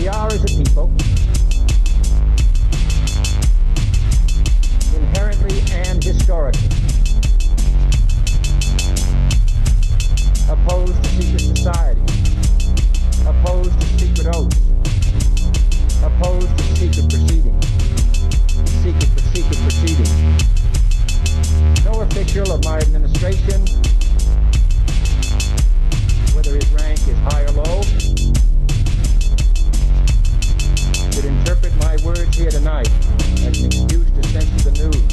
We are, as a people, inherently and historically opposed to secret society, opposed to secret oaths, opposed to secret proceedings, secret proceedings. No official of my administration, whether his rank is high or low, should interpret my words here tonight as an excuse to censor the news,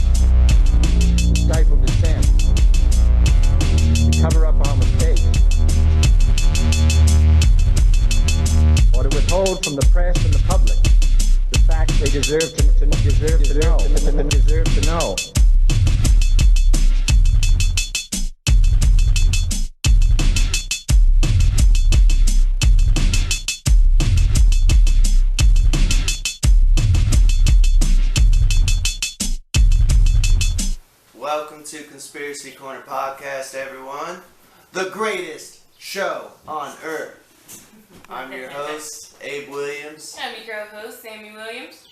to stifle dissent, to cover up our mistakes, or to withhold from the press and the public the facts they deserve to know. Welcome to Conspiracy Corner Podcast, everyone. The greatest show on earth. I'm your host, Abe Williams. I'm your co-host, Sammy Williams.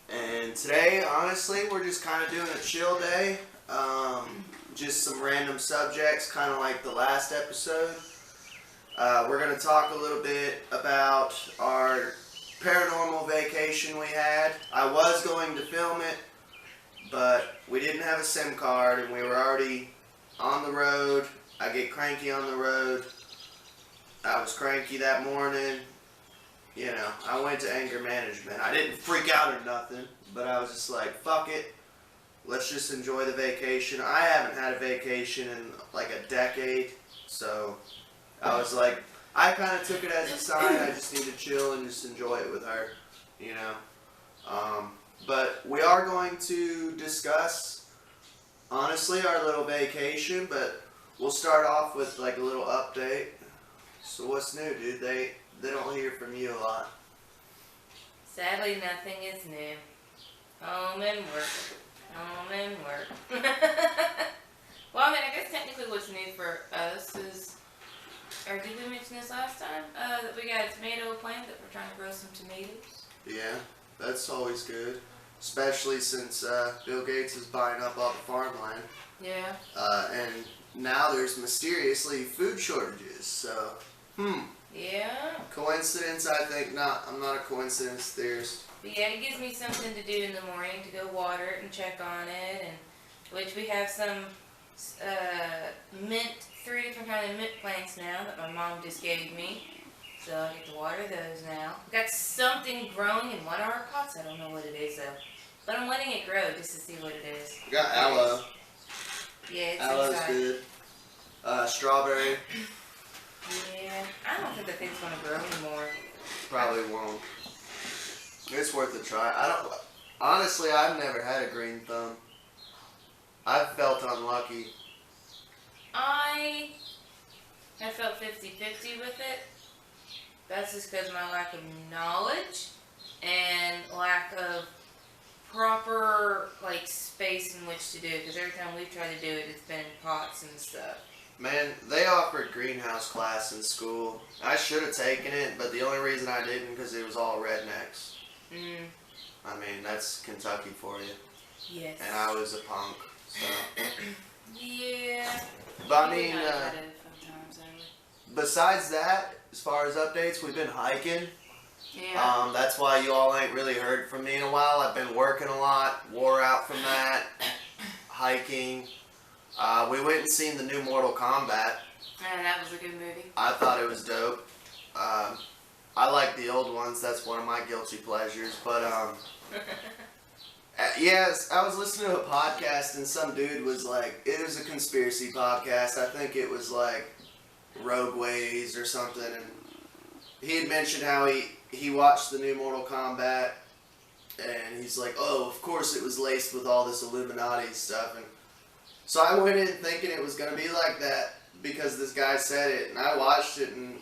And today, honestly, we're just kind of doing a chill day. Just some random subjects, kind of like the last episode. We're going to talk a little bit about our paranormal vacation we had. I was going to film it, but we didn't have a SIM card and we were already on the road. I get cranky on the road. I was cranky that morning. You know, I went to anger management. I didn't freak out or nothing, but I was just like, fuck it. Let's just enjoy the vacation. I haven't had a vacation in like a decade, so I was like, I kind of took it as a sign. I just need to chill and just enjoy it with her, you know. But we are going to discuss, honestly, our little vacation, but we'll start off with like a little update. So what's new, dude? They don't hear from you a lot. Sadly, nothing is new. Home and work. Home and work. Well, I mean, I guess technically what's new for us is, or did we mention this last time? That we got a tomato plant that we're trying to grow some tomatoes. Yeah, that's always good. Especially since Bill Gates is buying up all the farmland. Yeah. And now there's mysteriously food shortages, so, Yeah. Coincidence? I think not. I'm not a coincidence theorist. But yeah, it gives me something to do in the morning, to go water it and check on it, and which we have some mint, 3 different kind of mint plants now that my mom just gave me. So I get to water those now. We've got something growing in one of our pots. I don't know what it is though. But I'm letting it grow just to see what it is. We got aloe. Yeah, it's Aloe's inside. good. Strawberry. Yeah, I don't think that thing's gonna grow anymore. Probably won't. It's worth a try. Honestly, I've never had a green thumb. I've felt unlucky. I have felt 50-50 with it. That's just because of my lack of knowledge and lack of proper space in which to do it. Because every time we've tried to do it, it's been in pots and stuff. Man, they offered greenhouse class in school. I should have taken it, but the only reason I didn't because it was all rednecks. I mean, that's Kentucky for you. Yes. And I was a punk, so. Yeah. But I mean, besides that, as far as updates, we've been hiking. Yeah. That's why you all ain't really heard from me in a while. I've been working a lot, wore out from that, hiking. We went and seen the new Mortal Kombat. Yeah, that was a good movie. I thought it was dope. I like the old ones. That's one of my guilty pleasures. But, yes, I was listening to a podcast and some dude was like, it was a conspiracy podcast. I think it was like Rogue Ways or something. And he had mentioned how he watched the new Mortal Kombat and he's like, oh, of course it was laced with all this Illuminati stuff. And so I went in thinking it was going to be like that because this guy said it, and I watched it, and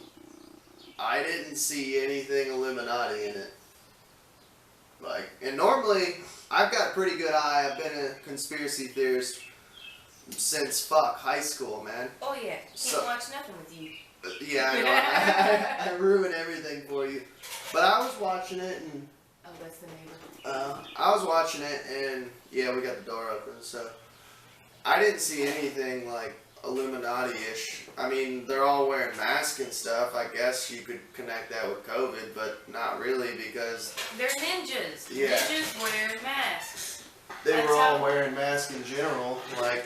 I didn't see anything Illuminati in it. And normally, I've got a pretty good eye. I've been a conspiracy theorist since high school, man. Oh yeah, can't watch nothing with you. Yeah, I know. I ruin everything for you. But I was watching it and... Oh, that's the neighbor. I was watching it and, yeah, we got the door open, so... I didn't see anything, like, Illuminati-ish. I mean, they're all wearing masks and stuff. I guess you could connect that with COVID, but not really because... They're ninjas. Yeah. Ninjas wear masks. They That's were all how- wearing masks in general, like,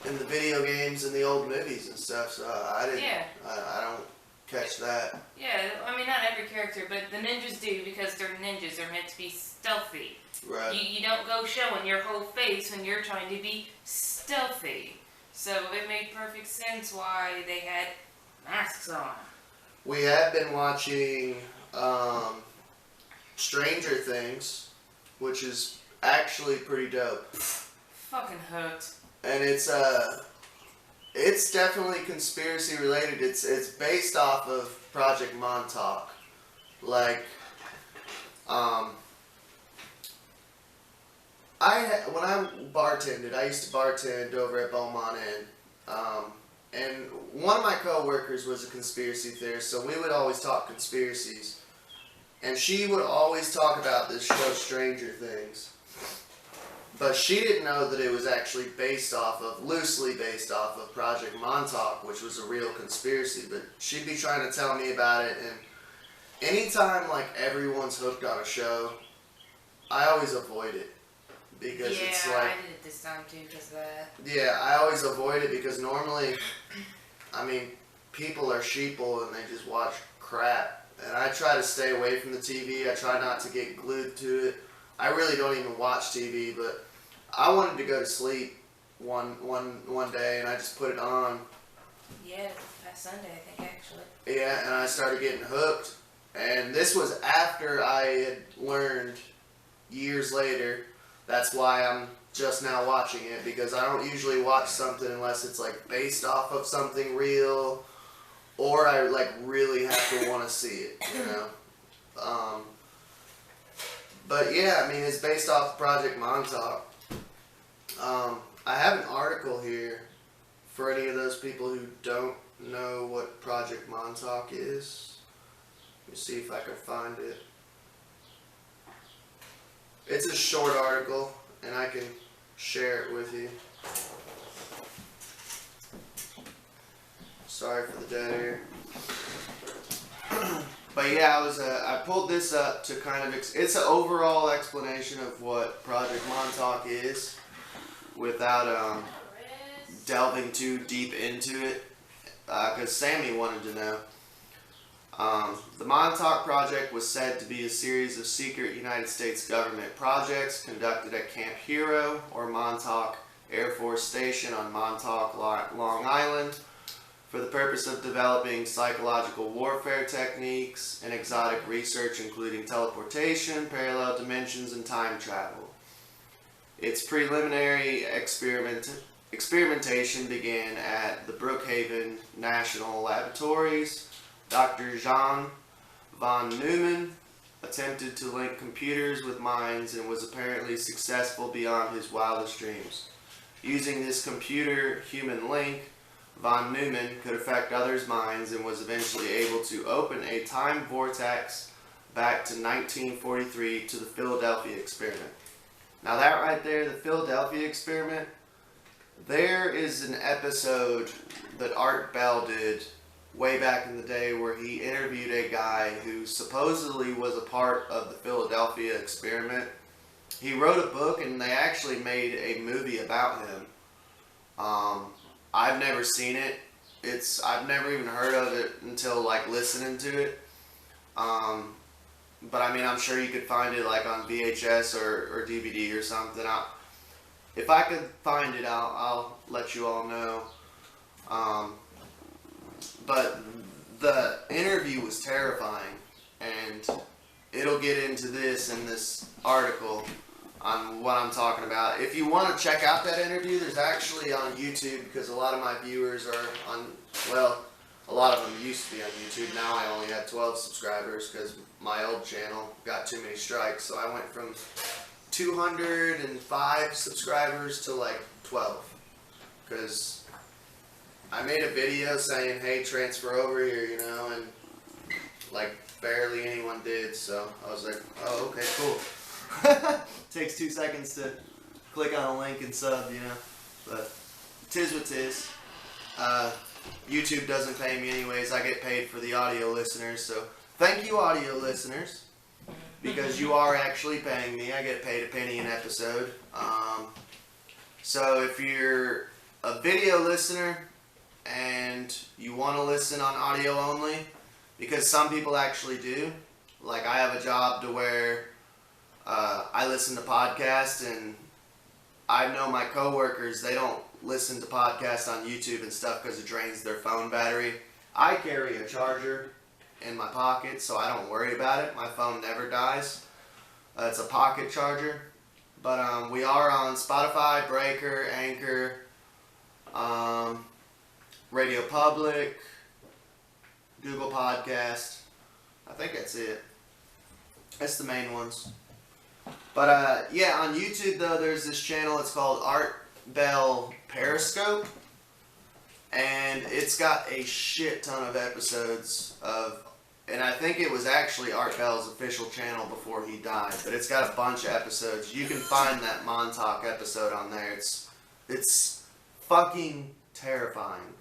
in the video games and the old movies and stuff, so I didn't... Yeah. I don't catch that. Yeah, I mean, not every character, but the ninjas do because they're ninjas. They're meant to be stealthy. Right. You don't go showing your whole face when you're trying to be stealthy. So it made perfect sense why they had masks on. We have been watching Stranger Things, which is actually pretty dope. Fucking hooked. And it's definitely conspiracy related. It's based off of Project Montauk. Like, when I bartended, I used to bartend over at Beaumont Inn. And one of my co-workers was a conspiracy theorist, so we would always talk conspiracies. And she would always talk about this show Stranger Things. But she didn't know that it was actually loosely based off of Project Montauk, which was a real conspiracy. But she'd be trying to tell me about it, and anytime like everyone's hooked on a show, I always avoid it. Because it's like... I did it this time too because of that. Yeah, I always avoid it because normally, I mean, people are sheeple and they just watch crap. And I try to stay away from the TV. I try not to get glued to it. I really don't even watch TV, but I wanted to go to sleep one day and I just put it on. Yeah, past Sunday I think actually. Yeah, and I started getting hooked. And this was after I had learned years later. That's why I'm just now watching it, because I don't usually watch something unless it's like based off of something real, or I like really have to want to see it, you know. But yeah, I mean, it's based off Project Montauk. I have an article here for any of those people who don't know what Project Montauk is. Let me see if I can find it. It's a short article, and I can share it with you. Sorry for the dead air. But yeah, I pulled this up to kind of, it's an overall explanation of what Project Montauk is, without delving too deep into it, because Sammy wanted to know. The Montauk Project was said to be a series of secret United States government projects conducted at Camp Hero, or Montauk Air Force Station on Montauk, Long Island, for the purpose of developing psychological warfare techniques and exotic research including teleportation, parallel dimensions, and time travel. Its preliminary experimentation began at the Brookhaven National Laboratories. Dr. Jan von Neumann attempted to link computers with minds and was apparently successful beyond his wildest dreams. Using this computer-human link, von Neumann could affect others' minds and was eventually able to open a time vortex back to 1943 to the Philadelphia experiment. Now that right there, the Philadelphia experiment, there is an episode that Art Bell did way back in the day where he interviewed a guy who supposedly was a part of the Philadelphia experiment. He wrote a book and they actually made a movie about him. I've never seen it. I've never even heard of it until like listening to it. But I mean, I'm sure you could find it like on VHS or DVD or something. If I could find it, I'll let you all know. But the interview was terrifying, and it'll get into this in this article on what I'm talking about. If you want to check out that interview, there's actually on YouTube, because a lot of my viewers are on, well, a lot of them used to be on YouTube. Now I only have 12 subscribers because my old channel got too many strikes. So I went from 205 subscribers to like 12, because I made a video saying, hey, transfer over here, you know, and like barely anyone did, so I was like, oh, okay, cool. Takes 2 seconds to click on a link and sub, you know, but tis what tis. YouTube doesn't pay me anyways. I get paid for the audio listeners, so thank you, audio listeners, because you are actually paying me. I get paid a penny an episode. So if you're a video listener and you want to listen on audio only, because some people actually do. Like, I have a job to where I listen to podcasts, and I know my coworkers, they don't listen to podcasts on YouTube and stuff because it drains their phone battery. I carry a charger in my pocket, so I don't worry about it. My phone never dies. It's a pocket charger. But we are on Spotify, Breaker, Anchor, Radio Public, Google Podcast. I think that's it. That's the main ones. But yeah, on YouTube though, there's this channel. It's called Art Bell Periscope, and it's got a shit ton of episodes of, and I think it was actually Art Bell's official channel before he died, but it's got a bunch of episodes. You can find that Montauk episode on there. It's fucking terrifying.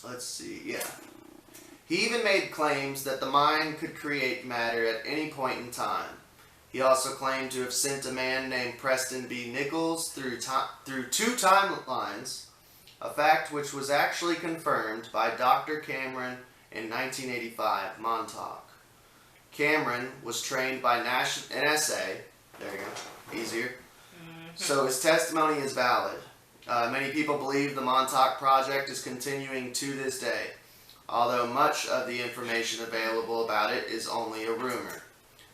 Let's see, yeah. He even made claims that the mind could create matter at any point in time. He also claimed to have sent a man named Preston B. Nichols through 2 timelines, a fact which was actually confirmed by Dr. Cameron in 1985, Montauk. Cameron was trained by NSA, there you go, easier, so his testimony is valid. Many people believe the Montauk project is continuing to this day, although much of the information available about it is only a rumor.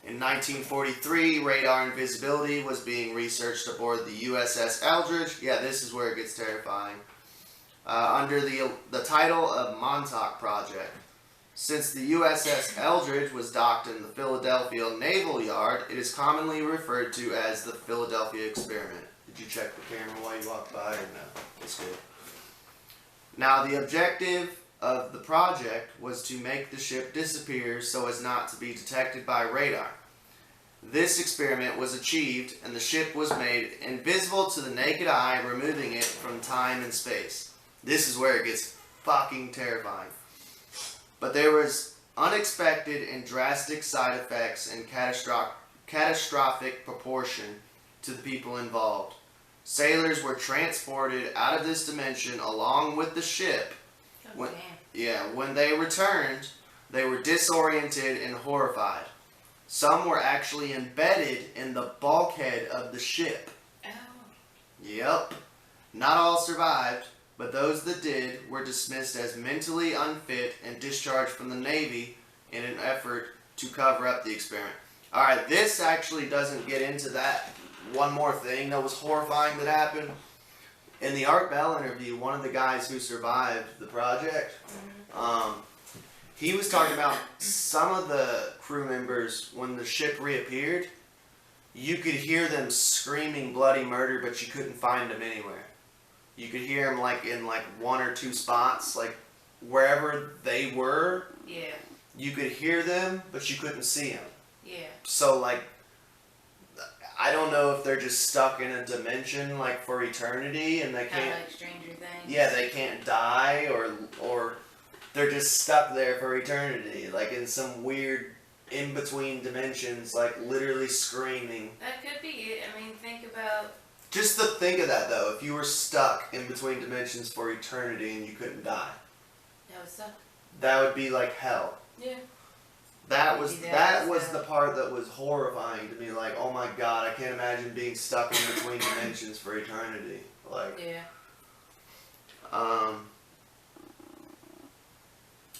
In 1943, radar invisibility was being researched aboard the USS Eldridge. Yeah, this is where it gets terrifying. Under the title of Montauk Project. Since the USS Eldridge was docked in the Philadelphia Naval Yard, it is commonly referred to as the Philadelphia Experiment. Did you check the camera while you walked by, or no? It's good. Now, the objective of the project was to make the ship disappear so as not to be detected by radar. This experiment was achieved, and the ship was made invisible to the naked eye, removing it from time and space. This is where it gets fucking terrifying. But there was unexpected and drastic side effects in catastrophic proportion to the people involved. Sailors were transported out of this dimension along with the ship. When they returned, they were disoriented and horrified. Some were actually embedded in the bulkhead of the ship. Oh. Yep. Not all survived, but those that did were dismissed as mentally unfit and discharged from the Navy in an effort to cover up the experiment. Alright, this actually doesn't get into that. One more thing that was horrifying that happened. In the Art Bell interview, one of the guys who survived the project, he was talking about some of the crew members, when the ship reappeared, you could hear them screaming bloody murder, but you couldn't find them anywhere. You could hear them like in like 1 or 2 spots, like wherever they were. Yeah. You could hear them, but you couldn't see them. Yeah. So like, I don't know if they're just stuck in a dimension like for eternity, and they can't. Kind of like Stranger Things. Yeah, they can't die, or they're just stuck there for eternity, like in some weird in between dimensions, like literally screaming. That could be it. I mean, think about. Just to think of that though, if you were stuck in between dimensions for eternity and you couldn't die, That would suck. that would be like hell. Yeah. That was the part that was horrifying to me. Like, oh my god, I can't imagine being stuck in between dimensions for eternity. Like, Yeah.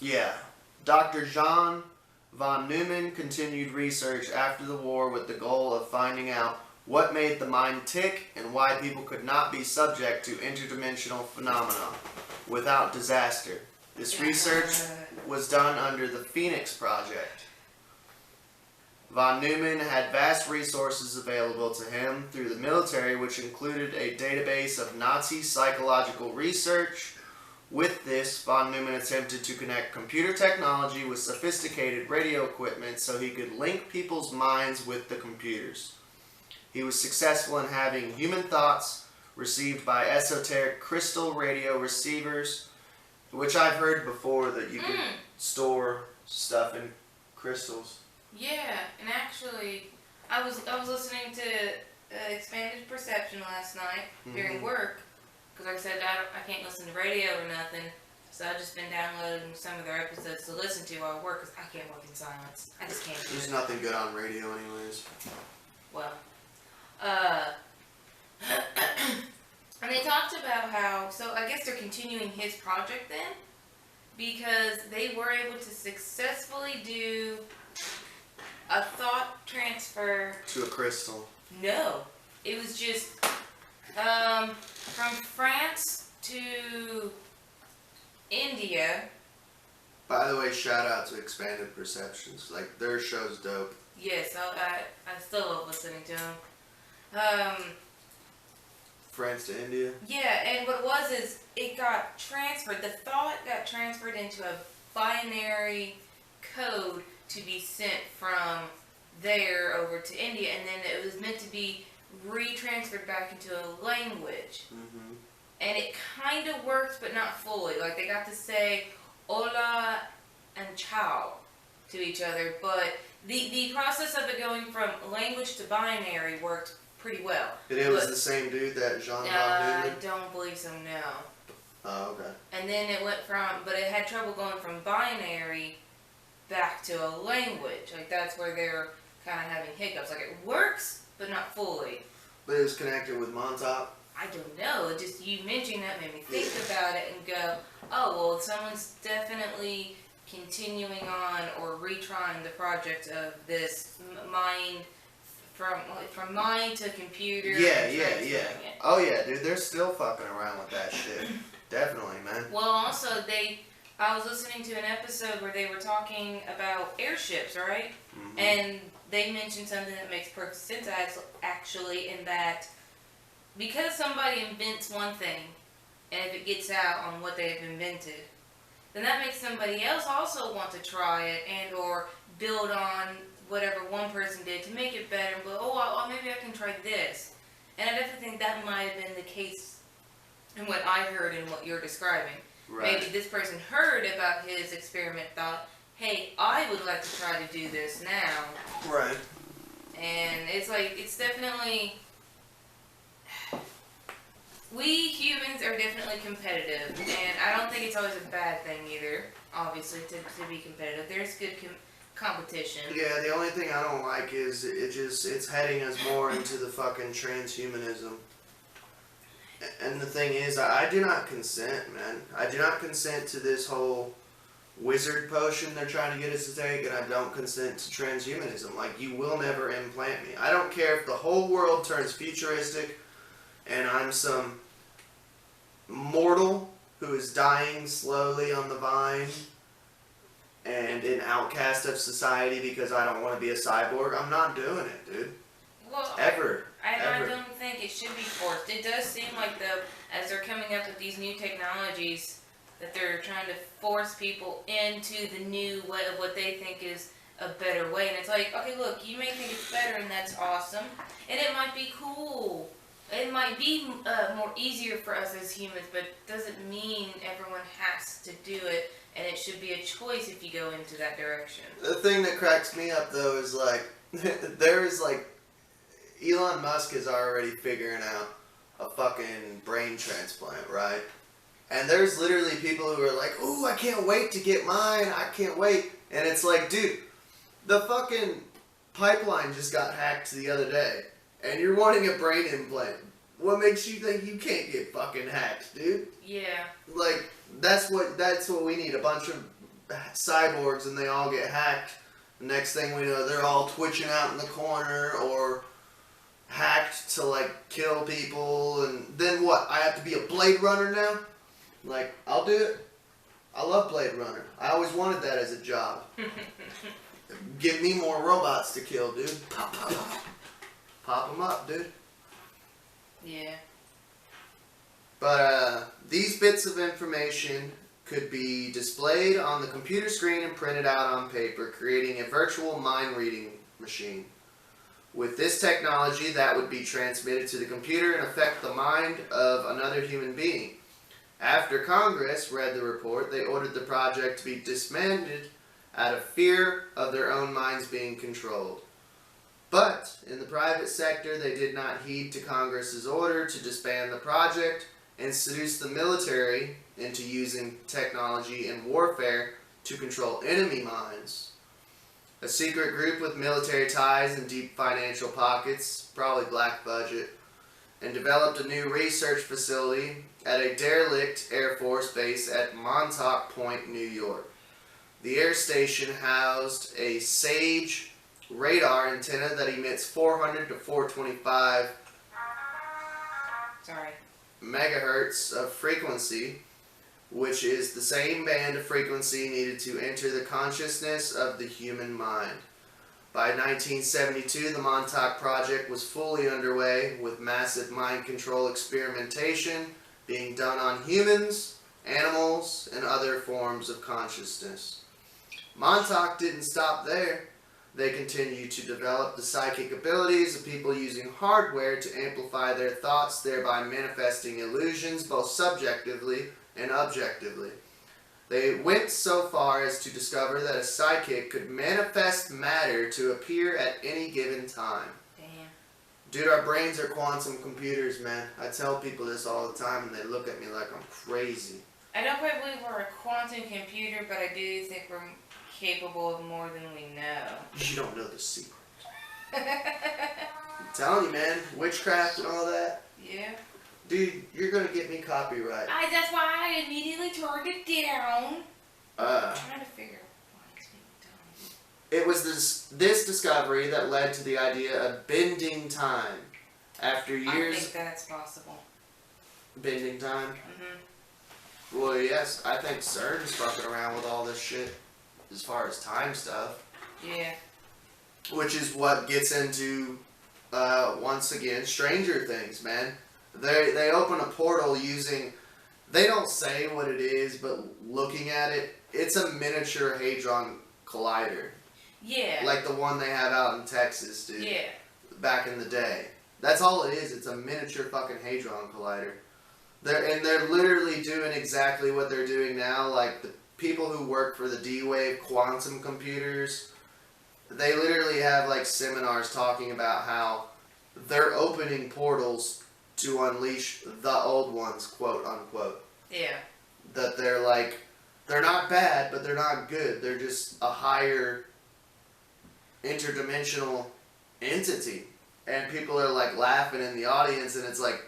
Yeah. Dr. Jean von Neumann continued research after the war with the goal of finding out what made the mind tick and why people could not be subject to interdimensional phenomena without disaster. This research was done under the Phoenix Project. Von Neumann had vast resources available to him through the military, which included a database of Nazi psychological research. With this, von Neumann attempted to connect computer technology with sophisticated radio equipment so he could link people's minds with the computers. He was successful in having human thoughts received by esoteric crystal radio receivers, which I've heard before that you can store stuff in crystals. Yeah, and actually, I was listening to Expanded Perception last night during work, because like I said, I can't listen to radio or nothing, so I've just been downloading some of their episodes to listen to while I work, because I can't work in silence. I just can't do There's it. nothing good on radio anyways. Well, and they talked about how, so I guess they're continuing his project then, because they were able to successfully do a thought transfer. To a crystal. No, it was just from France to India. By the way, shout out to Expanded Perceptions. Like, their show's dope. Yes, I still love listening to them. France to India. Yeah, and what it was is it got transferred. The thought got transferred into a binary code to be sent from there over to India, and then it was meant to be retransferred back into a language. Mm-hmm. And it kind of works, but not fully. Like, they got to say hola and ciao to each other, but the process of it going from language to binary worked pretty well. And it was the same dude that Jean von I Neumann? don't believe so, no. Oh, okay. And then it went from, but it had trouble going from binary back to a language. Like, that's where they're kind of having hiccups. Like, it works, but not fully. But it was connected with Montauk? I don't know. Just you mentioning that made me think about it and go, oh, well, someone's definitely continuing on or retrying the project of this mind from mind to computer. Yeah. It. Oh, yeah, dude. They're still fucking around with that shit. Definitely, man. Well, also, I was listening to an episode where they were talking about airships, right? Mm-hmm. And they mentioned something that makes perfect sense, actually, in that because somebody invents one thing, and if it gets out on what they've invented, then that makes somebody else also want to try it and or build on whatever one person did to make it better. But, maybe I can try this. And I definitely think that might have been the case in what I heard and what you're describing. Right. Maybe this person heard about his experiment, thought, hey, I would like to try to do this now. Right. And it's like, it's definitely, we humans are definitely competitive, and I don't think it's always a bad thing either, obviously, to be competitive. There's good competition. Yeah, the only thing I don't like is it's heading us more into the fucking transhumanism. And the thing is, I do not consent, man. I do not consent to this whole wizard potion they're trying to get us to take, and I don't consent to transhumanism. Like, you will never implant me. I don't care if the whole world turns futuristic and I'm some mortal who is dying slowly on the vine and an outcast of society because I don't want to be a cyborg. I'm not doing it, dude. Well, Ever. I don't think it should be forced. It does seem like, as they're coming up with these new technologies, that they're trying to force people into the new way of what they think is a better way. And it's like, okay, look, you may think it's better, and that's awesome. And it might be cool. It might be more easier for us as humans, but it doesn't mean everyone has to do it. And it should be a choice if you go into that direction. The thing that cracks me up, though, is like, Elon Musk is already figuring out a fucking brain transplant, right? And there's literally people who are like, ooh, I can't wait to get mine, I can't wait. And it's like, dude, the fucking pipeline just got hacked the other day, and you're wanting a brain implant. What makes you think you can't get fucking hacked, dude? Yeah. Like, that's what we need, a bunch of cyborgs, and they all get hacked. The next thing we know, they're all twitching out in the corner, or hacked to, like, kill people, and then what? I have to be a Blade Runner now? Like, I'll do it. I love Blade Runner. I always wanted that as a job. Give me more robots to kill, dude. Pop, pop, pop. Pop them up, dude. Yeah. But these bits of information could be displayed on the computer screen and printed out on paper, creating a virtual mind-reading machine. With this technology, that would be transmitted to the computer and affect the mind of another human being. After Congress read the report, they ordered the project to be disbanded out of fear of their own minds being controlled. But in the private sector, they did not heed to Congress's order to disband the project and seduce the military into using technology in warfare to control enemy minds. A secret group with military ties and deep financial pockets, probably black budget, and developed a new research facility at a derelict Air Force base at Montauk Point, New York. The air station housed a SAGE radar antenna that emits 400 to 425 megahertz of frequency, which is the same band of frequency needed to enter the consciousness of the human mind. By 1972, the Montauk project was fully underway, with massive mind control experimentation being done on humans, animals, and other forms of consciousness. Montauk didn't stop there. They continued to develop the psychic abilities of people using hardware to amplify their thoughts, thereby manifesting illusions both subjectively and objectively. They went so far as to discover that a psychic could manifest matter to appear at any given time. Damn. Dude, our brains are quantum computers, man. I tell people this all the time and they look at me like I'm crazy. I don't quite believe we're a quantum computer, but I do think we're capable of more than we know. You don't know the secret. I'm telling you, man. Witchcraft and all that. Yeah. Dude, you're gonna get me copyright. That's why I immediately turned it down. I'm trying to figure out why it's being done. It was this discovery that led to the idea of bending time. After years... I think that's possible. Bending time? Mm-hmm. Well, yes, I think CERN's fucking around with all this shit as far as time stuff. Yeah. Which is what gets into, once again, Stranger Things, man. They open a portal using... They don't say what it is, but looking at it, it's a miniature Hadron Collider. Yeah. Like the one they have out in Texas, dude. Yeah. Back in the day. That's all it is. It's a miniature fucking Hadron Collider. They're literally doing exactly what they're doing now. Like, the people who work for the D-Wave quantum computers, they literally have, like, seminars talking about how they're opening portals to unleash the old ones, quote unquote. Yeah. That they're like, they're not bad, but they're not good. They're just a higher interdimensional entity. And people are like laughing in the audience, and it's like,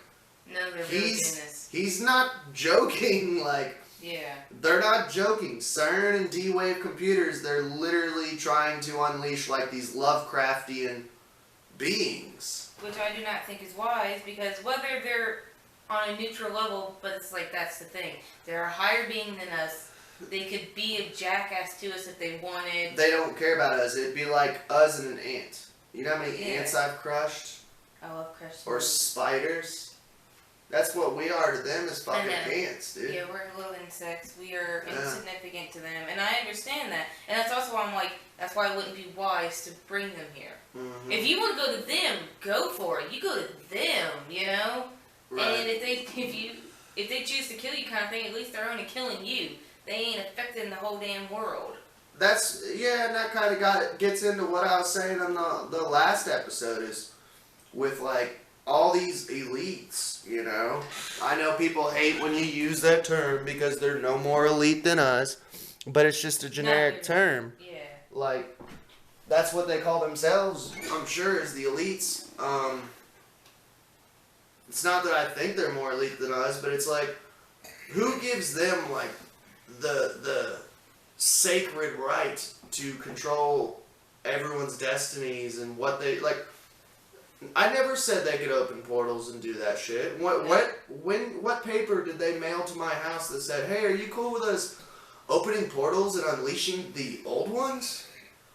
No, they're really doing this. he's not joking. Like, Yeah. they're not joking. CERN and D-Wave computers, they're literally trying to unleash like these Lovecraftian beings. Which I do not think is wise, because whether they're on a neutral level, but it's like, that's the thing. They're a higher being than us. They could be a jackass to us if they wanted. They don't care about us. It'd be like us and an ant. You know how many Yeah. ants I've crushed? I love crushed Or spiders? That's what we are to them, is fucking I know. ants, dude. Yeah, we're little insects. We are Yeah. insignificant to them. And I understand that. And that's also why I'm like, that's why it wouldn't be wise to bring them here. Mm-hmm. If you want to go to them, go for it. You go to them, you know? Right. And if they choose to kill you kind of thing, at least they're only killing you. They ain't affecting the whole damn world. And that kind of gets into what I was saying on the last episode, is with like all these elites, you know. I know people hate when you use that term because they're no more elite than us, but it's just a generic term. Yeah. Like, that's what they call themselves, I'm sure, is the elites. It's not that I think they're more elite than us, but it's like, who gives them like the sacred right to control everyone's destinies and what they like? I never said they could open portals and do that shit. What paper did they mail to my house that said, "Hey, are you cool with us opening portals and unleashing the old ones?"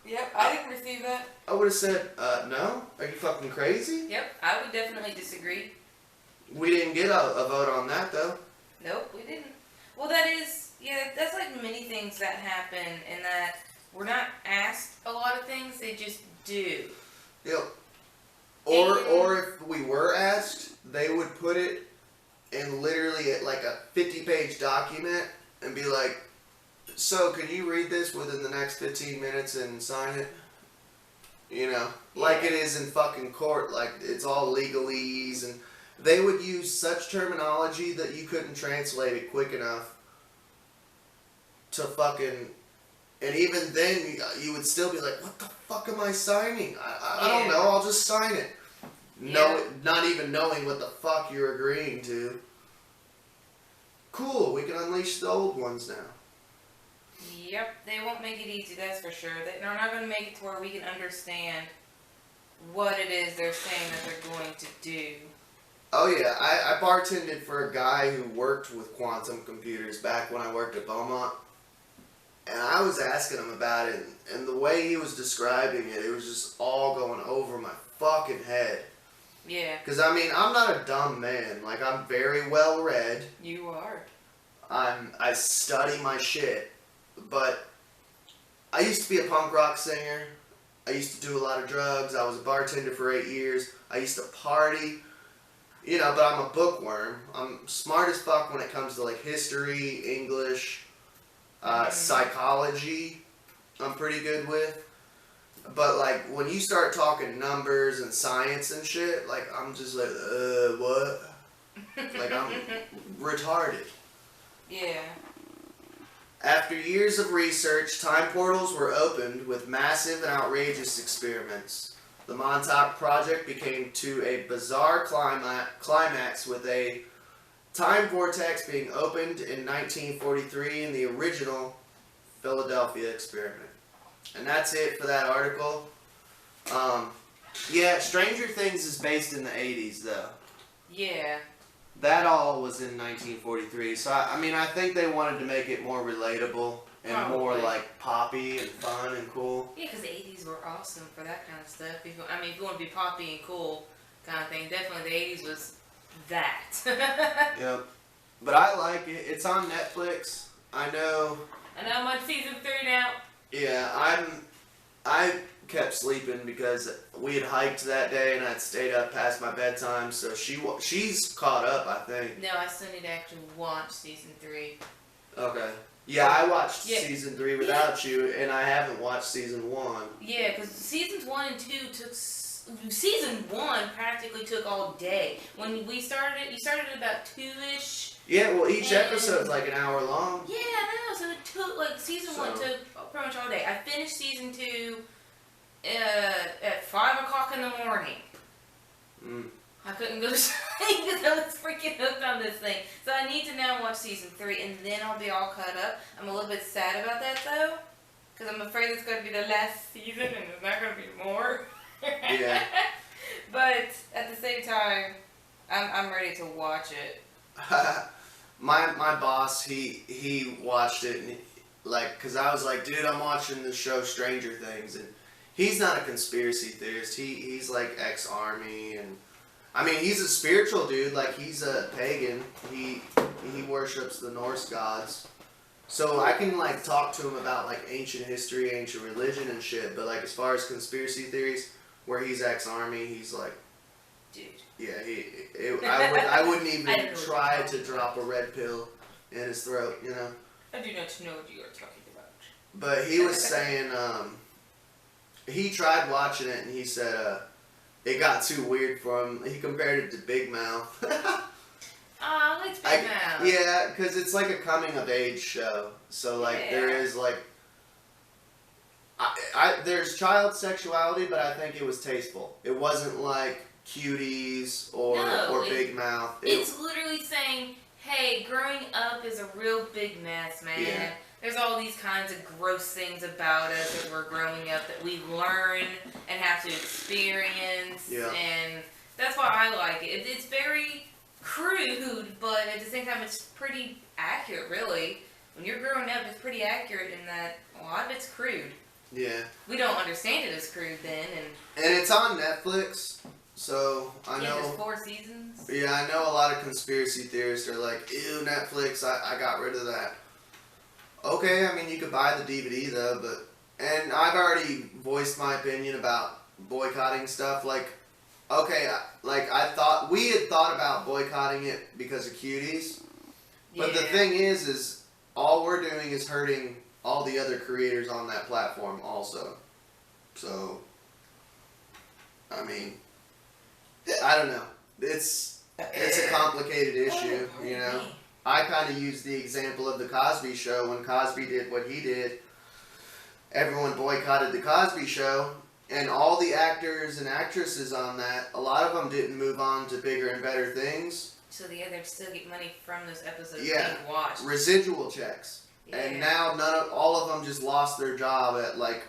Yep, I didn't receive that. I would have said, no? Are you fucking crazy? Yep, I would definitely disagree. We didn't get a vote on that, though. Nope, we didn't. Well, that is, yeah, that's like many things that happen in that we're not asked a lot of things, they just do. Yep. Or if we were asked, they would put it in literally like a 50-page document and be like, so can you read this within the next 15 minutes and sign it? You know, like it is in fucking court, like it's all legalese, and they would use such terminology that you couldn't translate it quick enough to fucking, and even then you would still be like, what the fuck am I signing? I don't know, I'll just sign it. No, not even knowing what the fuck you're agreeing to. Cool, we can unleash the old ones now. Yep, they won't make it easy, that's for sure. They're not going to make it to where we can understand what it is they're saying that they're going to do. Oh yeah, I bartended for a guy who worked with quantum computers back when I worked at Beaumont. And I was asking him about it, and the way he was describing it, it was just all going over my fucking head. Yeah. Because, I mean, I'm not a dumb man. Like, I'm very well read. You are. I study my shit. But I used to be a punk rock singer. I used to do a lot of drugs. I was a bartender for 8 years. I used to party. You know, but I'm a bookworm. I'm smart as fuck when it comes to, like, history, English, psychology. I'm pretty good with. But, like, when you start talking numbers and science and shit, like, I'm just like, what? Like, I'm retarded. Yeah. After years of research, time portals were opened with massive and outrageous experiments. The Montauk project became to a bizarre climax with a time vortex being opened in 1943 in the original Philadelphia experiment. And that's it for that article. Yeah, Stranger Things is based in the 80s, though. Yeah. That all was in 1943. So, I mean, I think they wanted to make it more relatable and more, like, poppy and fun and cool. Yeah, because the 80s were awesome for that kind of stuff. If you want to be poppy and cool kind of thing, definitely the 80s was that. Yep. But I like it. It's on Netflix. I know. And I'm on season 3 now. Yeah, I kept sleeping because we had hiked that day and I'd stayed up past my bedtime, so she's caught up, I think. No, I still need to actually watch season 3. Okay. Yeah, I watched season 3 without you, and I haven't watched season 1. Yeah, because seasons 1 and 2 took... Season 1 practically took all day. When we started it, you started at about 2-ish. Yeah, well, each episode's like an hour long. Yeah, I know. So it took, like, season 1 took pretty much all day. I finished season 2 at 5 o'clock in the morning. I couldn't go to sleep because I was freaking hooked on this thing. So I need to now watch season 3, and then I'll be all caught up. I'm a little bit sad about that, though, because I'm afraid it's going to be the last season, and there's not going to be more. Yeah. But at the same time, I'm ready to watch it. my boss, he watched it, and because I was like, dude, I'm watching the show Stranger Things, and he's not a conspiracy theorist. He's like ex-army, and I mean, he's a spiritual dude. Like, he's a pagan. He worships the Norse gods. So I can, like, talk to him about, like, ancient history, ancient religion and shit. But, like, as far as conspiracy theories, where he's ex-army, he's like, Dude. yeah, I wouldn't even try to drop a red pill in his throat, you know? I do not know what you are talking about. But he was saying, he tried watching it, and he said, it got too weird for him. He compared it to Big Mouth. Oh, it's Big Mouth. Yeah, because it's like a coming-of-age show. So, like, there is, like... there's child sexuality, but I think it was tasteful. It wasn't, like, cuties or Big Mouth. It's literally saying, hey, growing up is a real big mess, man. Yeah. There's all these kinds of gross things about us as we're growing up that we learn and have to experience. Yeah. And that's why I like it. It's very crude, but at the same time, it's pretty accurate, really. When you're growing up, it's pretty accurate in that a lot of it's crude. Yeah. We don't understand it as crude then, And it's on Netflix, so I know. there's 4 seasons. Yeah, I know a lot of conspiracy theorists are like, ew, Netflix, I got rid of that. Okay, I mean, you could buy the DVD though, but, and I've already voiced my opinion about boycotting stuff, like, okay, we had thought about boycotting it because of cuties, but the thing is all we're doing is hurting all the other creators on that platform also. So, I mean, I don't know. It's a complicated issue, you know. I kind of use the example of the Cosby Show. When Cosby did what he did, everyone boycotted the Cosby Show, and all the actors and actresses on that, a lot of them didn't move on to bigger and better things. So they'd still get money from those episodes Yeah, being watched. residual checks. Yeah. And now all of them just lost their job at like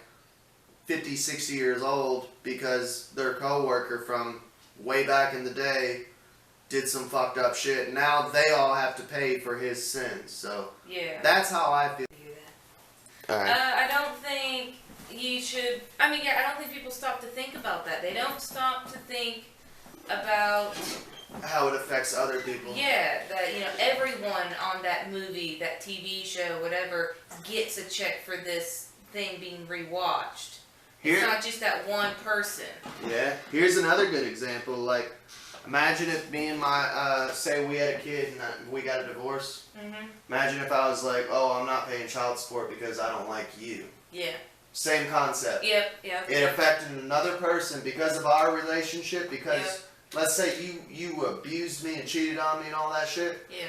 50, 60 years old because their coworker from way back in the day did some fucked up shit. Now they all have to pay for his sins. So Yeah. that's how I feel. Alright. I don't think you should. I mean, yeah, I don't think people stop to think about that. They don't stop to think about How it affects other people. Yeah, that everyone on that movie, that TV show, whatever, gets a check for this thing being rewatched. It's not just that one person. Yeah. Here's another good example. Like, imagine if me and my say we had a kid and we got a divorce. Mhm. Imagine if I was like, oh, I'm not paying child support because I don't like you. Yeah. Same concept. Yep. It affected another person because of our relationship. Because let's say you abused me and cheated on me and all that shit. Yeah.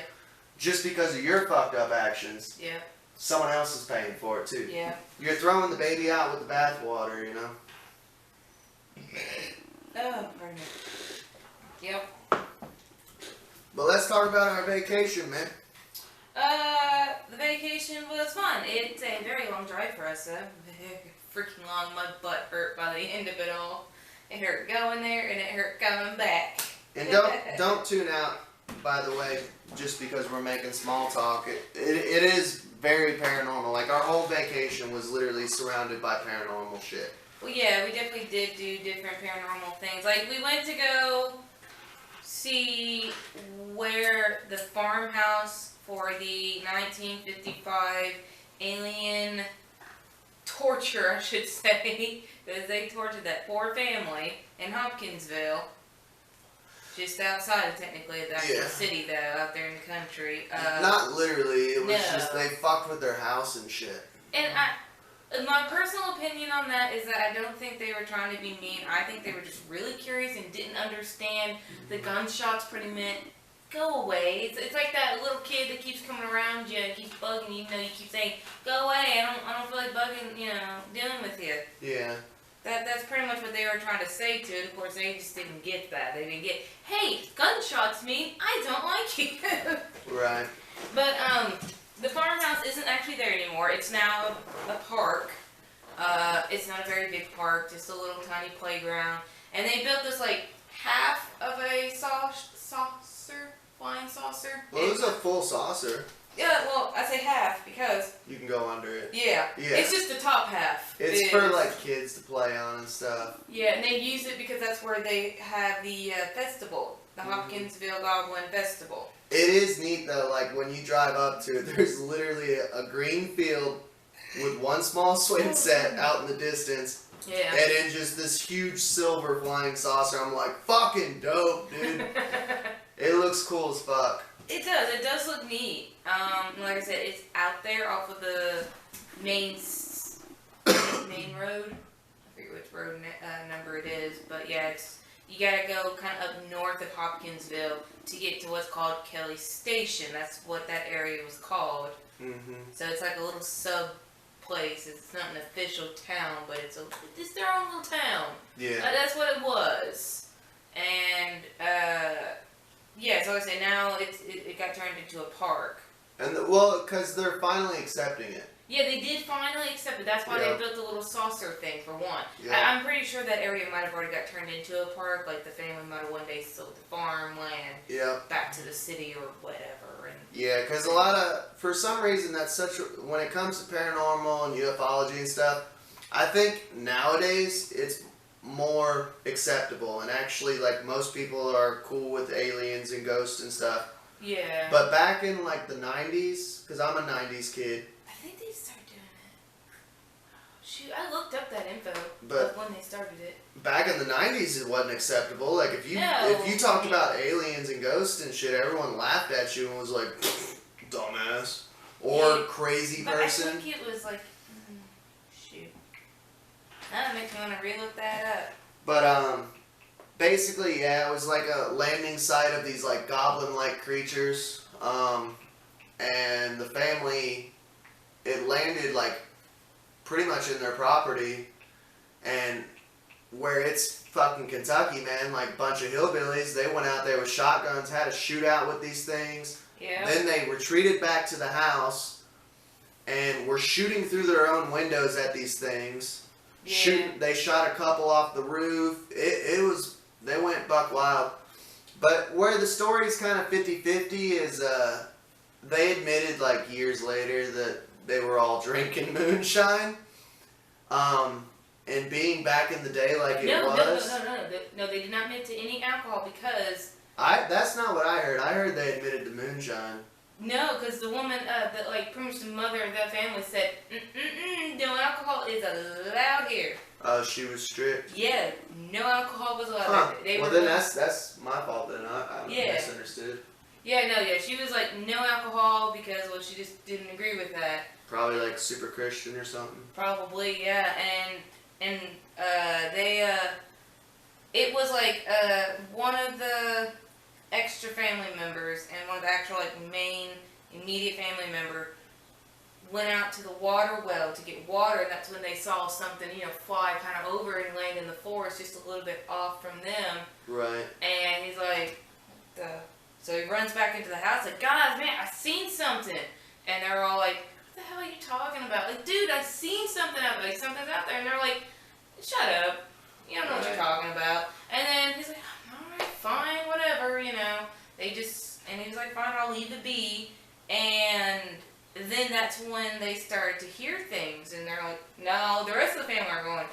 Just because of your fucked up actions. Yeah. Someone else is paying for it too. Yeah. You're throwing the baby out with the bathwater, you know. Oh, pardon me. Yep. But let's talk about our vacation, man. The vacation was fun. It's a very long drive for us, though. Freaking long. My butt hurt by the end of it all. It hurt going there and it hurt coming back. And don't tune out, by the way, just because we're making small talk. It is very paranormal. Like, our whole vacation was literally surrounded by paranormal shit. Well, yeah, we definitely did do different paranormal things. Like, we went to go see where the farmhouse for the 1955 alien torture, I should say, because they tortured that poor family in Hopkinsville, just outside of technically the actual city, though, out there in the country. Not literally. It was just they fucked with their house and shit. And my personal opinion on that is that I don't think they were trying to be mean. I think they were just really curious and didn't understand the gunshots pretty meant go away. It's like that little kid that keeps coming around you and keeps bugging you, even though you keep saying, go away, I don't feel like bugging, dealing with you. Yeah. That's pretty much what they were trying to say to it. Of course, they just didn't get that. They didn't get, hey, gunshots mean I don't like you. Right. But, the farmhouse isn't actually there anymore. It's now a park. It's not a very big park, just a little tiny playground. And they built this, like, half of a flying saucer. Well, it was a full saucer. Yeah, well, I say half because... You can go under it. Yeah. It's just the top half. It's for, like, kids to play on and stuff. Yeah, and they use it because that's where they have the festival. The Hopkinsville Goblin Festival. It is neat, though, like, when you drive up to it, there's literally a green field with one small swing set out in the distance. Yeah. And then just this huge silver flying saucer. I'm like, fucking dope, dude. It looks cool as fuck. It does. It does look neat. Like I said, it's out there off of the main road. I forget which road number it is, but yeah, you gotta go kind of up north of Hopkinsville to get to what's called Kelly Station. That's what that area was called. Mm-hmm. So it's like a little sub place. It's not an official town, but it's their own little town. Yeah. That's what it was. And yeah, so like I say, now it got turned into a park. And well, because they're finally accepting it. Yeah, they did finally accept it. That's why they built the little saucer thing, for one. Yeah. I'm pretty sure that area might have already got turned into a park. Like, the family might have one day sold the farmland back to the city or whatever. And yeah, because for some reason, that's when it comes to paranormal and ufology and stuff, I think nowadays it's more acceptable, and actually, like, most people are cool with aliens and ghosts and stuff. Yeah. But back in like the 90s, because I'm a 90s kid. I think they started doing it. Shoot, I looked up that info But of when they started it. back in the 90s, it wasn't acceptable. Like, if you talked about aliens and ghosts and shit, everyone laughed at you and was like, dumbass. Or crazy person. I think it was like, shoot. Now that makes me want to relook that up. But, basically, yeah, it was like a landing site of these, like, goblin-like creatures. And the family, it landed, like, pretty much in their property. And where it's fucking Kentucky, man, like, bunch of hillbillies, they went out there with shotguns, had a shootout with these things. Yeah. Then they retreated back to the house and were shooting through their own windows at these things. Yeah. They shot a couple off the roof. They went buck wild. But where the story's kind of 50-50 is they admitted like years later that they were all drinking moonshine. And being back in the day like it was. No, they did not admit to any alcohol because... That's not what I heard. I heard they admitted to moonshine. No, because the woman, pretty much the mother of that family said, no alcohol is allowed here. Oh, she was strict. Yeah, no alcohol was allowed. Huh. They well, were, then that's my fault. Then I misunderstood. Yeah, she was like no alcohol because she just didn't agree with that. Probably like super Christian or something. Probably, yeah, and it was like one of the extra family members and one of the actual like main immediate family member went out to the water well to get water, and that's when they saw something, fly kind of over and land in the forest just a little bit off from them. Right. And he's like, what the? So he runs back into the house like, guys, man, I seen something. And they're all like, what the hell are you talking about? Like, dude, I seen something out there. Like, something's out there. And they're like, shut up. You don't know what you're talking about. And then he's like, alright, fine, whatever, They just, and he's like, fine, I'll leave it be. And then that's when they started to hear things. And they're like, no, the rest of the family are going,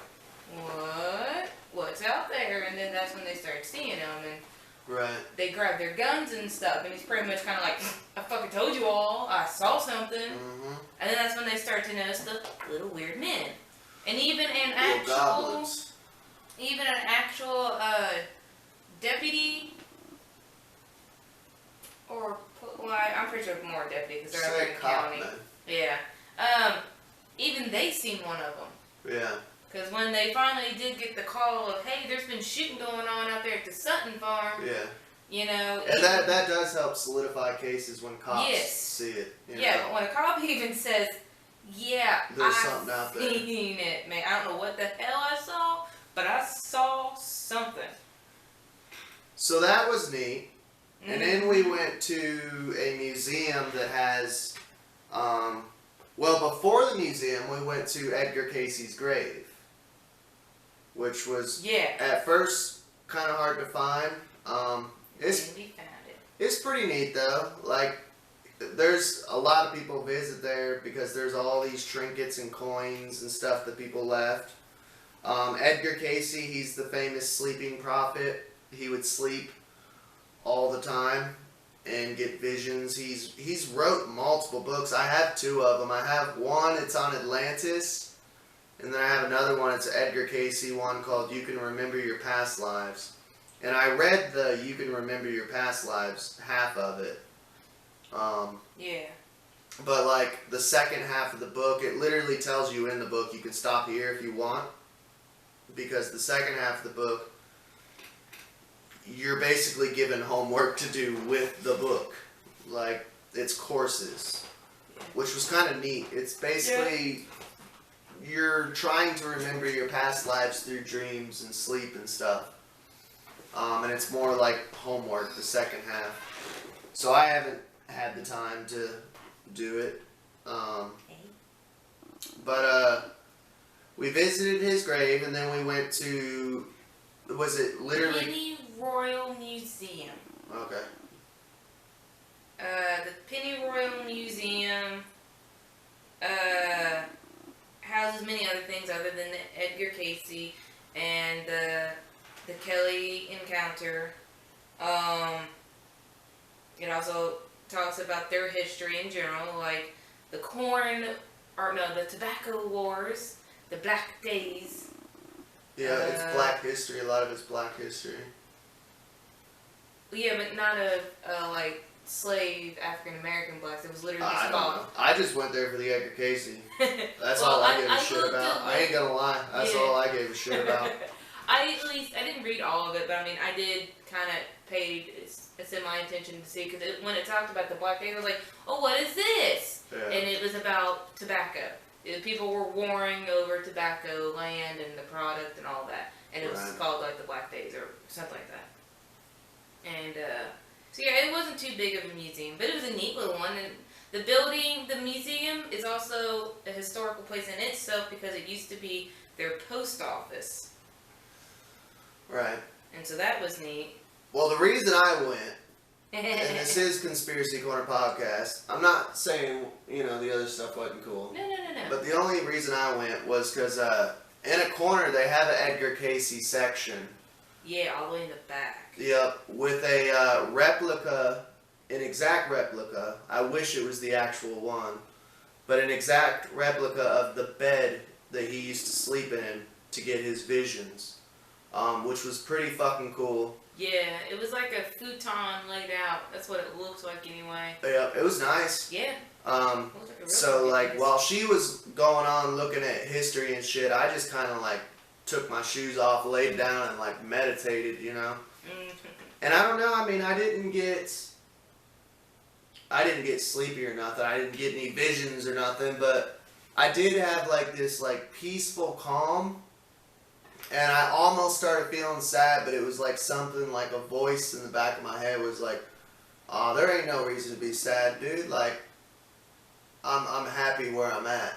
what? What's out there? And then that's when they started seeing them. And right. They grabbed their guns and stuff. And he's pretty much kind of like, I fucking told you all. I saw something. Mm-hmm. And then that's when they start to notice the little weird men. And even an actual deputy, or, well, I'm pretty sure more deputy because they're up in the county. Man. Yeah. Even they seen one of them. Yeah. Because when they finally did get the call of, hey, there's been shooting going on out there at the Sutton farm. Yeah. And that does help solidify cases when cops see it. Yeah, but when a cop even says, yeah, there's something out there. I've seen it, man. I don't know what the hell I saw, but I saw something. So that was neat. Mm-hmm. And then we went to a museum that has, before the museum, we went to Edgar Cayce's grave, which was at first kind of hard to find. It's pretty neat though. Like, there's a lot of people visit there because there's all these trinkets and coins and stuff that people left. Edgar Cayce, he's the famous sleeping prophet. He would sleep all the time and get visions. He's wrote multiple books. I have 2 of them. I have one, it's on Atlantis, and then I have another one, it's Edgar Cayce one called You Can Remember Your Past Lives. And I read the You Can Remember Your Past Lives, half of it. But like the second half of the book, it literally tells you in the book, you can stop here if you want, because the second half of the book, you're basically given homework to do with the book. Like, it's courses, which was kind of neat. It's basically, you're trying to remember your past lives through dreams and sleep and stuff. And it's more like homework, the second half. So I haven't had the time to do it. But we visited his grave, and then we went to, was it literally? Penny Royal Museum. Okay. The Penny Royal Museum houses many other things other than the Edgar Cayce and the Kelly encounter. It also talks about their history in general, like the the tobacco wars, the Black Days. Yeah, it's black history. A lot of it's black history. Yeah, but not like slave African American blacks. It was literally I just don't called. know. I just went there for the Edgar Cayce. That's Well, all I gave a shit looked about. at I ain't gonna lie. That's all I gave a shit about. I didn't read all of it, but I mean, I did kind of paid a semi attention to see, because when it talked about the Black Days, I was like, oh, what is this? Yeah. And it was about tobacco. People were warring over tobacco land and the product and all that, and it was called like the Black Days or something like that. And so yeah, it wasn't too big of a museum, but it was a neat little one. And the building, the museum, is also a historical place in itself because it used to be their post office. Right. And so that was neat. Well, the reason I went, and this is Conspiracy Corner Podcast, I'm not saying, the other stuff wasn't cool. No. But the only reason I went was because in a corner they have an Edgar Cayce section. Yeah, all the way in the back. Yep, with a replica, an exact replica. I wish it was the actual one. But an exact replica of the bed that he used to sleep in to get his visions. Which was pretty fucking cool. Yeah, it was like a futon laid out. That's what it looks like anyway. Yeah, it was nice. Yeah. So like while she was going on looking at history and shit, I just kind of like took my shoes off, laid down, and like meditated, And I don't know. I mean, I didn't get sleepy or nothing. I didn't get any visions or nothing, but I did have like this like peaceful calm. And I almost started feeling sad, but it was like something like a voice in the back of my head was like, "Oh, there ain't no reason to be sad, dude. Like, I'm happy where I'm at,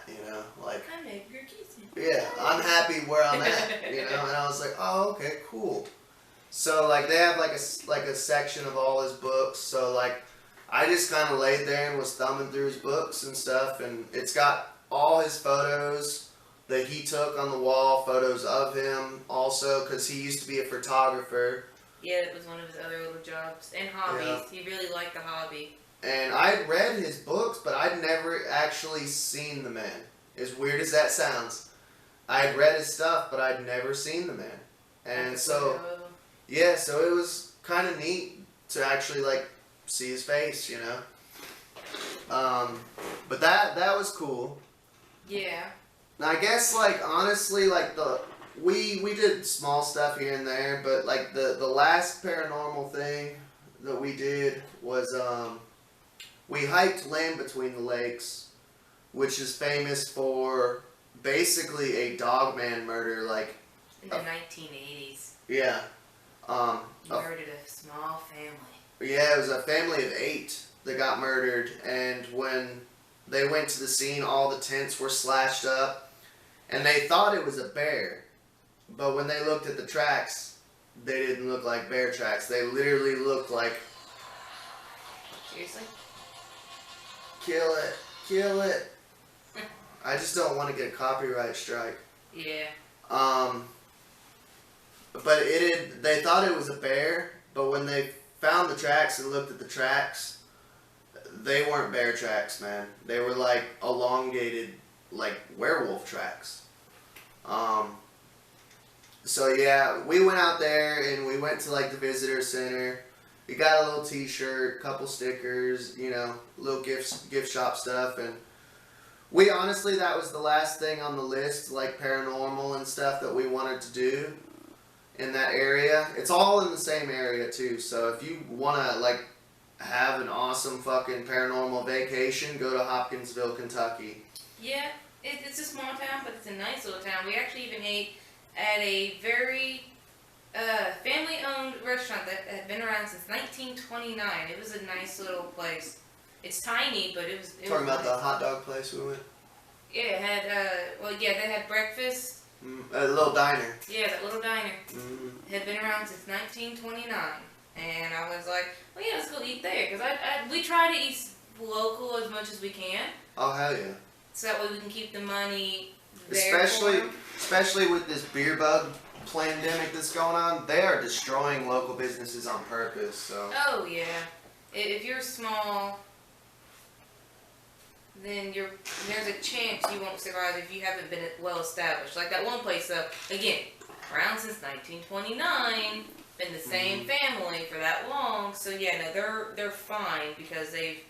Like, I'm Edgar Cayce. Yeah, I'm happy where I'm at, And I was like, oh, okay, cool. So like they have like a section of all his books. So like I just kind of laid there and was thumbing through his books and stuff, and it's got all his photos that he took on the wall, photos of him also, because he used to be a photographer. Yeah, that was one of his other little jobs and hobbies. Yeah. He really liked the hobby. And I'd read his books, but I'd never actually seen the man. As weird as that sounds. I'd read his stuff, but I'd never seen the man. And so, yeah, so it was kind of neat to actually, like, see his face, But that was cool. Yeah. Now, I guess, like, honestly, like, we did small stuff here and there, but, like, the last paranormal thing that we did was, we hiked Land Between the Lakes, which is famous for basically a Dogman murder, like... In the 1980s. Yeah. Murdered a small family. Yeah, it was a family of 8 that got murdered, and when they went to the scene, all the tents were slashed up. And they thought it was a bear, but when they looked at the tracks, they didn't look like bear tracks. They literally looked like... Seriously? Kill it. Kill it. I just don't want to get a copyright strike. Yeah. But they thought it was a bear, but when they found the tracks and looked at the tracks, they weren't bear tracks, man. They were like elongated, like werewolf tracks. So yeah, we went out there and we went to like the visitor center. We got a little t-shirt, couple stickers, little gift shop stuff, and we honestly, that was the last thing on the list, like paranormal and stuff that we wanted to do in that area. It's all in the same area too, so if you want to like have an awesome fucking paranormal vacation, go to Hopkinsville, Kentucky. Yeah, it's a small town, but it's a nice little town. We actually even ate at a very family-owned restaurant that had been around since 1929. It was a nice little place. It's tiny, but it was Talking about nice. the hot dog place we went? Yeah, it had, they had breakfast. A little diner. Yeah, that little diner. Mm-hmm. It had been around since 1929. And I was like, well, yeah, let's go eat there. Because we try to eat local as much as we can. Oh, hell yeah. So that way we can keep the money especially with this beer bug pandemic that's going on. They are destroying local businesses on purpose. So. Oh yeah, if you're small, then there's a chance you won't survive if you haven't been well established. Like that one place, again, around since 1929, been the same family for that long. So yeah, no, they're fine because they've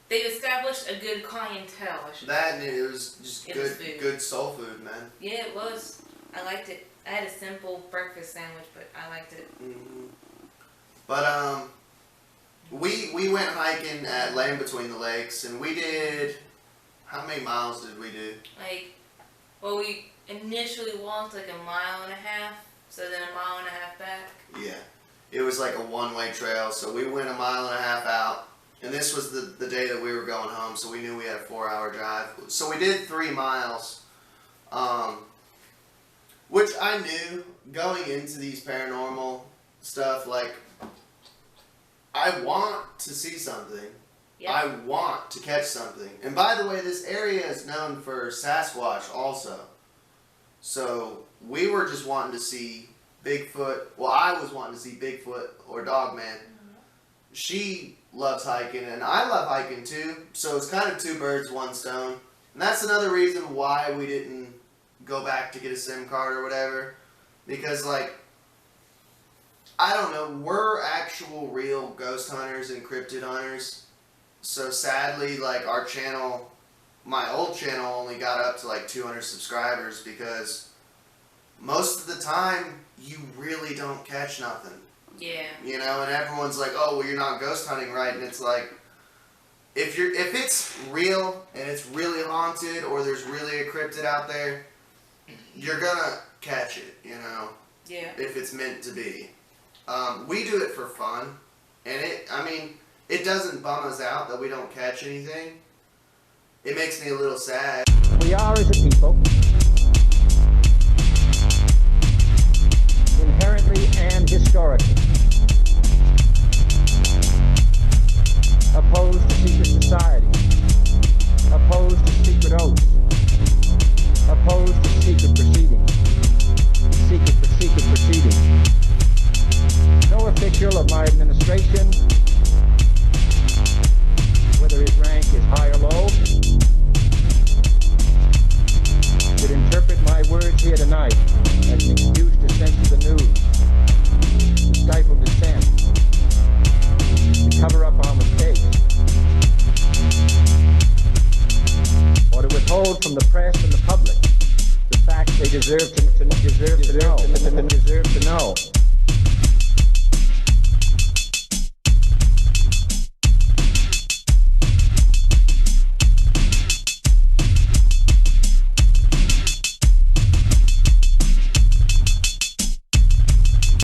established a good clientele. That and it was just good soul food, man. Yeah, it was. I liked it. I had a simple breakfast sandwich, but I liked it. Mm-hmm. But we went hiking at Land Between the Lakes, and we did. How many miles did we do? We initially walked like 1.5 miles, so then 1.5 miles back. Yeah, it was like a one-way trail, so we went 1.5 miles out. And this was the day that we were going home, so we knew we had a 4-hour drive. So we did 3 miles, which I knew going into these paranormal stuff, like, I want to see something. Yep. I want to catch something. And by the way, this area is known for Sasquatch also. So we were just wanting to see Bigfoot. Well, I was wanting to see Bigfoot or Dogman. She loves hiking, and I love hiking too, so it's kind of 2 birds, 1 stone. And that's another reason why we didn't go back to get a SIM card or whatever, because, like, I don't know, we're actual real ghost hunters and cryptid hunters, so sadly, like, our channel, my old channel only got up to like 200 subscribers because most of the time, you really don't catch nothing. Yeah. You know, and everyone's like, "Oh, well, you're not ghost hunting, right?" And it's like, if it's real and it's really haunted, or there's really a cryptid out there, you're gonna catch it. You know. Yeah. If it's meant to be, we do it for fun, and it doesn't bum us out that we don't catch anything. It makes me a little sad. We are, as a people, inherently and historically opposed to secret society, opposed to secret oaths, opposed to secret proceedings, secret proceedings. No official of my administration, whether his rank is high or low, should interpret my words here tonight as an excuse to censor the news, to stifle dissent, to cover up our mistakes, or to withhold from the press and the public the facts they deserve to know.